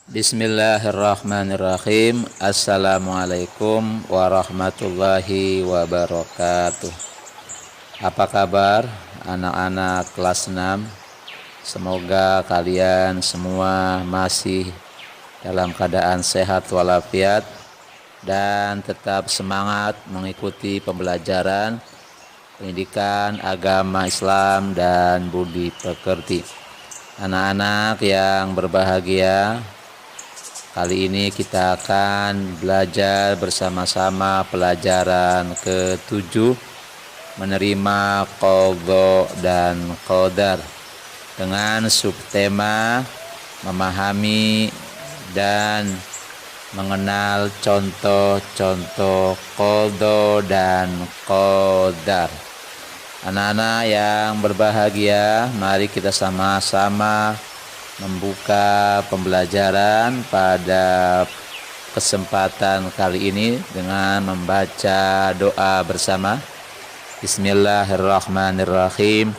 Bismillahirrahmanirrahim. Assalamualaikum warahmatullahi wabarakatuh. Apa kabar anak-anak kelas 6? Semoga kalian semua masih dalam keadaan sehat walafiat dan tetap semangat mengikuti pembelajaran pendidikan agama Islam dan budi pekerti. Anak-anak yang berbahagia, kali ini kita akan belajar bersama-sama pelajaran ke-7, menerima qadha dan qadar, dengan subtema memahami dan mengenal contoh-contoh qadha dan qadar. Anak-anak yang berbahagia, mari kita sama-sama membuka pembelajaran pada kesempatan kali ini dengan membaca doa bersama. Bismillahirrahmanirrahim.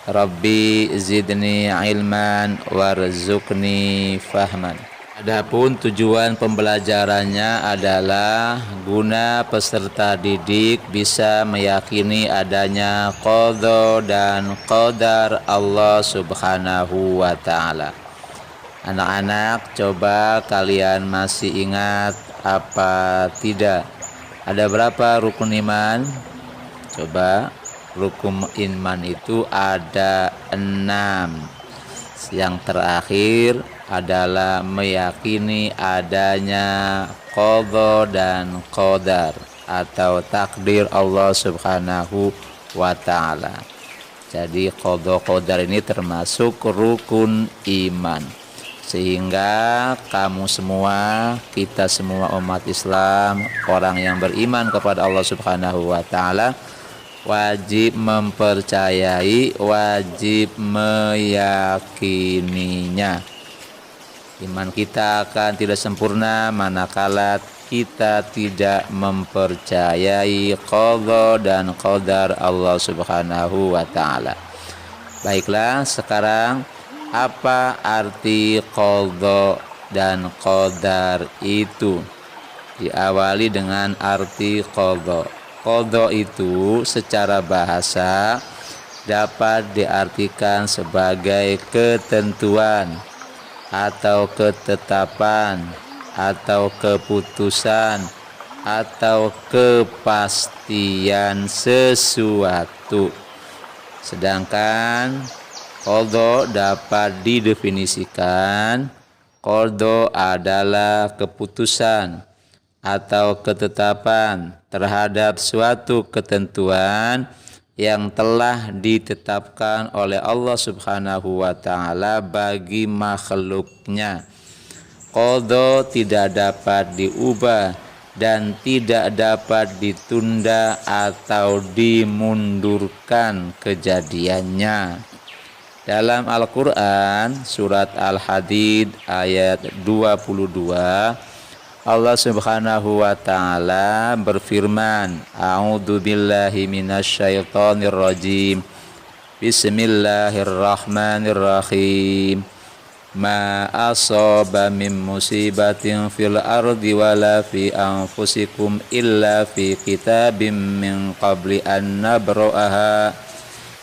Rabbi zidni ilman warzuqni fahman. Adapun tujuan pembelajarannya adalah guna peserta didik bisa meyakini adanya qadha dan qadar Allah Subhanahu wa ta'ala. Anak-anak, coba kalian masih ingat apa tidak? Ada berapa rukun iman? Coba, rukun iman itu ada 6. Yang terakhir adalah meyakini adanya qadha dan qadar atau takdir Allah Subhanahu wa ta'ala. Jadi qadha qadar ini termasuk rukun iman, sehingga kamu semua, kita semua umat Islam, orang yang beriman kepada Allah Subhanahu wa ta'ala, wajib mempercayai, wajib meyakininya. Iman kita akan tidak sempurna manakala kita tidak mempercayai qadha dan qadar Allah Subhanahu wa ta'ala. Baiklah, sekarang apa arti qadha dan qadar itu? Diawali dengan arti qadha. Qadha itu secara bahasa dapat diartikan sebagai ketentuan atau ketetapan atau keputusan atau kepastian sesuatu. Sedangkan qadha dapat didefinisikan, qadha adalah keputusan atau ketetapan terhadap suatu ketentuan yang telah ditetapkan oleh Allah Subhanahu wa ta'ala bagi makhluknya. Qadha tidak dapat diubah dan tidak dapat ditunda atau dimundurkan kejadiannya. Dalam Al-Quran, surat Al-Hadid ayat 22, Allah Subhanahu wa ta'ala berfirman, A'udzu billahi minasyaitonir rajim. Bismillahirrahmanirrahim. Ma asaba min musibatin fil ardi wala fi anfusikum illa fi kitabim min qabli an nabra'aha.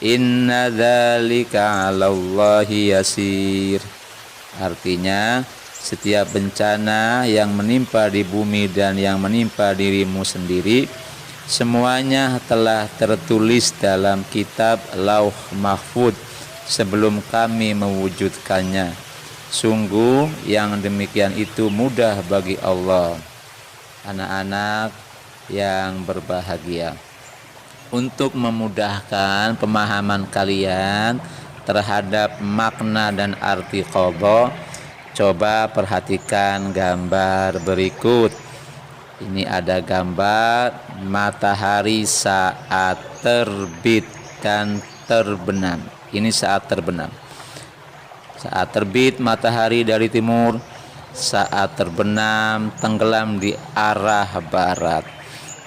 Inna dzalika 'alallahi yasir. Artinya, setiap bencana yang menimpa di bumi dan yang menimpa dirimu sendiri, semuanya telah tertulis dalam kitab Lauh Mahfuz sebelum kami mewujudkannya. Sungguh yang demikian itu mudah bagi Allah. Anak-anak yang berbahagia, untuk memudahkan pemahaman kalian terhadap makna dan arti qadha, coba perhatikan gambar berikut. Ini ada gambar matahari saat terbit dan terbenam. Ini saat terbenam. Saat terbit matahari dari timur, saat terbenam tenggelam di arah barat.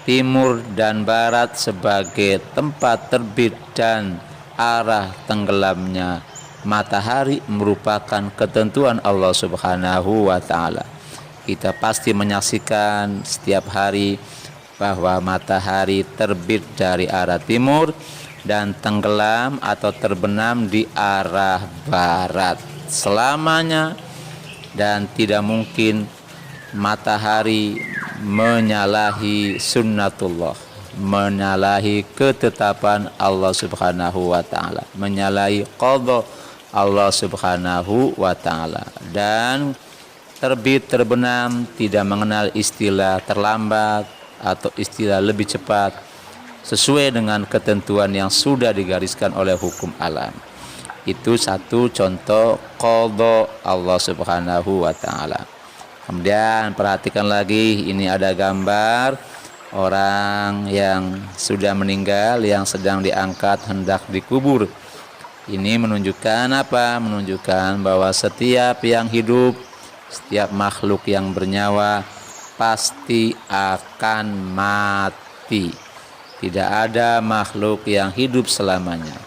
Timur dan barat sebagai tempat terbit dan arah tenggelamnya matahari merupakan ketentuan Allah Subhanahu wa taala. Kita pasti menyaksikan setiap hari bahwa matahari terbit dari arah timur dan tenggelam atau terbenam di arah barat selamanya, dan tidak mungkin matahari menyalahi sunnatullah, menyalahi ketetapan Allah Subhanahu wa taala, menyalahi qada Allah Subhanahu wa taala. Dan terbit terbenam tidak mengenal istilah terlambat atau istilah lebih cepat, sesuai dengan ketentuan yang sudah digariskan oleh hukum alam. Itu satu contoh qada Allah Subhanahu wa taala. Kemudian perhatikan lagi, ini ada gambar orang yang sudah meninggal yang sedang diangkat hendak dikubur. Ini menunjukkan apa? Menunjukkan bahwa setiap yang hidup, setiap makhluk yang bernyawa pasti akan mati. Tidak ada makhluk yang hidup selamanya.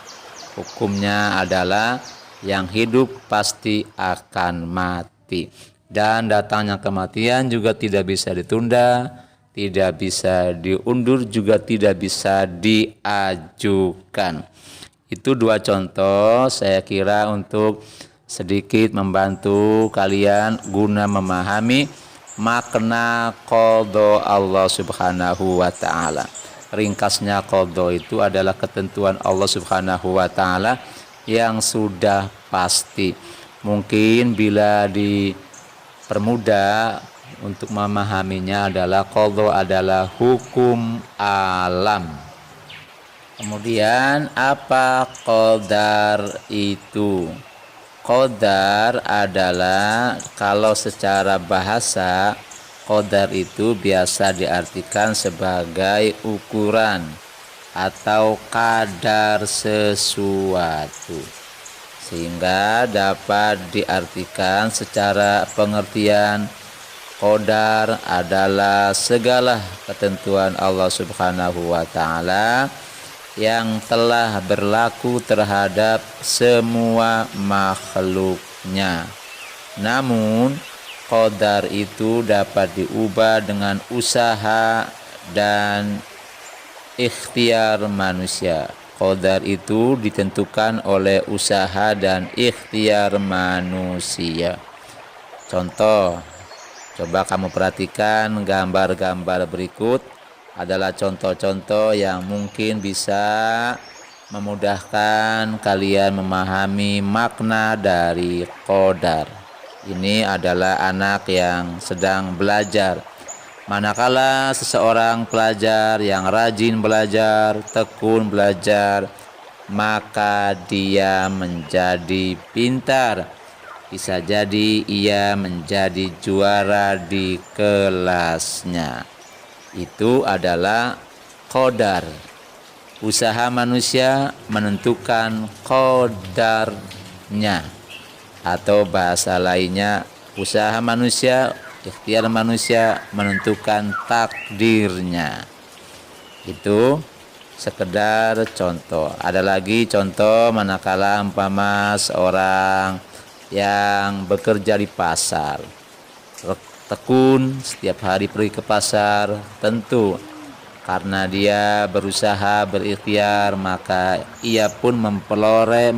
Hukumnya adalah yang hidup pasti akan mati. Dan datangnya kematian juga tidak bisa ditunda, tidak bisa diundur, juga tidak bisa diajukan. Itu dua contoh saya kira untuk sedikit membantu kalian guna memahami makna qada Allah Subhanahu wa taala. Ringkasnya qada itu adalah ketentuan Allah Subhanahu wa taala yang sudah pasti. Mungkin bila dipermudah untuk memahaminya adalah qada adalah hukum alam. Kemudian apa qadar itu? Qadar adalah, kalau secara bahasa, qadar itu biasa diartikan sebagai ukuran atau kadar sesuatu, sehingga dapat diartikan secara pengertian qadar adalah segala ketentuan Allah Subhanahu wa taala yang telah berlaku terhadap semua makhluknya. Namun qadar itu dapat diubah dengan usaha dan ikhtiar manusia. Qadar itu ditentukan oleh usaha dan ikhtiar manusia. Contoh, coba kamu perhatikan gambar-gambar berikut adalah contoh-contoh yang mungkin bisa memudahkan kalian memahami makna dari qadar. Ini adalah anak yang sedang belajar. Manakala seseorang pelajar yang rajin belajar, tekun belajar, maka dia menjadi pintar. Bisa jadi ia menjadi juara di kelasnya. Itu adalah qadar. Usaha manusia menentukan qadarnya, atau bahasa lainnya, usaha manusia, ikhtiar manusia menentukan takdirnya. Itu sekedar contoh. Ada lagi contoh manakala umpama seorang yang bekerja di pasar, tekun setiap hari pergi ke pasar, tentu karena dia berusaha berikhtiar, maka ia pun memperoleh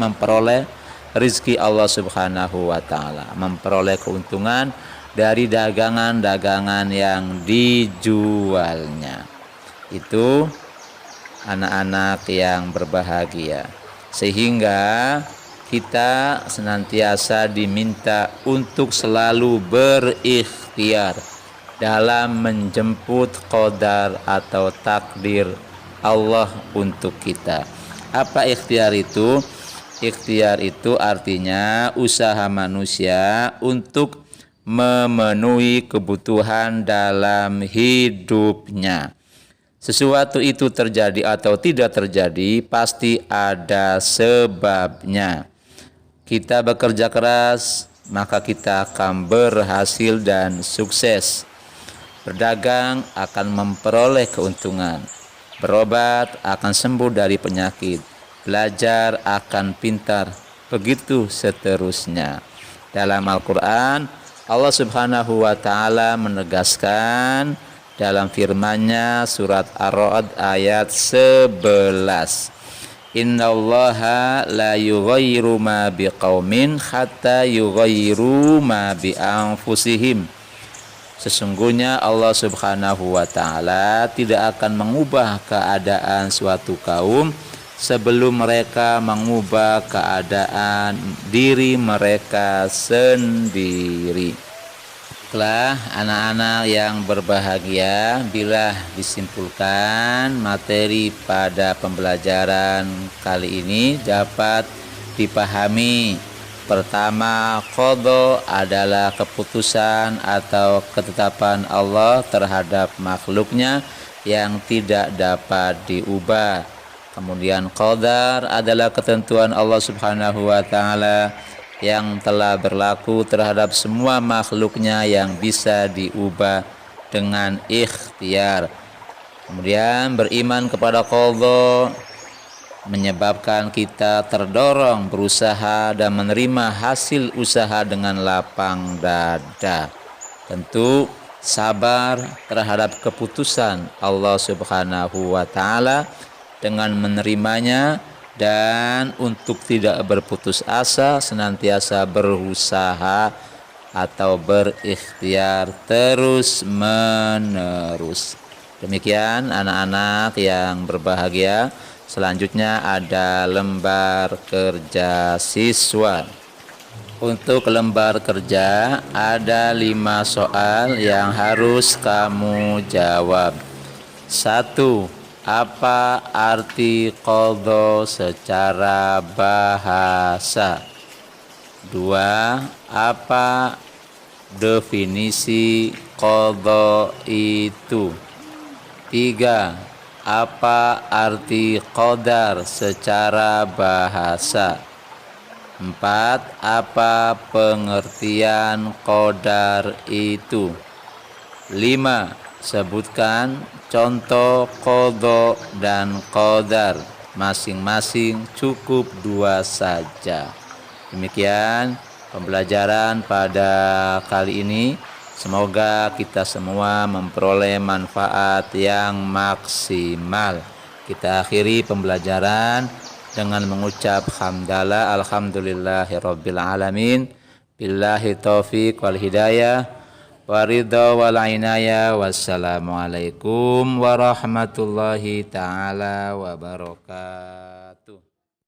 rizki Allah Subhanahu wa taala, memperoleh keuntungan dari dagangan-dagangan yang dijualnya. Itu anak-anak yang berbahagia. Sehingga kita senantiasa diminta untuk selalu berikhtiar dalam menjemput qadar atau takdir Allah untuk kita. Apa ikhtiar itu? Ikhtiar itu artinya usaha manusia untuk memenuhi kebutuhan dalam hidupnya. Sesuatu itu terjadi atau tidak terjadi pasti ada sebabnya. Kita bekerja keras, maka kita akan berhasil dan sukses. Berdagang akan memperoleh keuntungan. Berobat akan sembuh dari penyakit. Belajar akan pintar. begitu seterusnya. Dalam Al-Quran, Allah Subhanahu wa Ta'ala menegaskan dalam firman-Nya surat Ar-Ra'd ayat 11. Innallaha la yughayyiru ma biqaumin hatta yughayyiru ma bi anfusihim. Sesungguhnya Allah Subhanahu wa Ta'ala tidak akan mengubah keadaan suatu kaum sebelum mereka mengubah keadaan diri mereka sendiri. Baiklah anak-anak yang berbahagia, bila disimpulkan materi pada pembelajaran kali ini dapat dipahami. Pertama, qada adalah keputusan atau ketetapan Allah terhadap makhluknya yang tidak dapat diubah. Kemudian qadar adalah ketentuan Allah Subhanahu wa Ta'ala yang telah berlaku terhadap semua makhluknya yang bisa diubah dengan ikhtiar. Kemudian beriman kepada qada menyebabkan kita terdorong berusaha dan menerima hasil usaha dengan lapang dada. Tentu sabar terhadap keputusan Allah Subhanahu wa Ta'ala dengan menerimanya, dan untuk tidak berputus asa senantiasa berusaha atau berikhtiar terus menerus. Demikian anak-anak yang berbahagia. Selanjutnya ada lembar kerja siswa. Untuk lembar kerja ada 5 soal yang harus kamu jawab. 1. Apa arti qada secara bahasa? 2. Apa definisi qada itu? 3. Apa arti qadar secara bahasa? 4. Apa pengertian qadar itu? 5. Sebutkan contoh qada dan qadar, masing-masing cukup 2 saja. Demikian pembelajaran pada kali ini. Semoga kita semua memperoleh manfaat yang maksimal. Kita akhiri pembelajaran dengan mengucap hamdalah alhamdulillahirabbil alamin. Billahi taufiq wal hidayah. Waridha wal inayah. Wassalamualaikum warahmatullahi ta'ala wabarakatuh.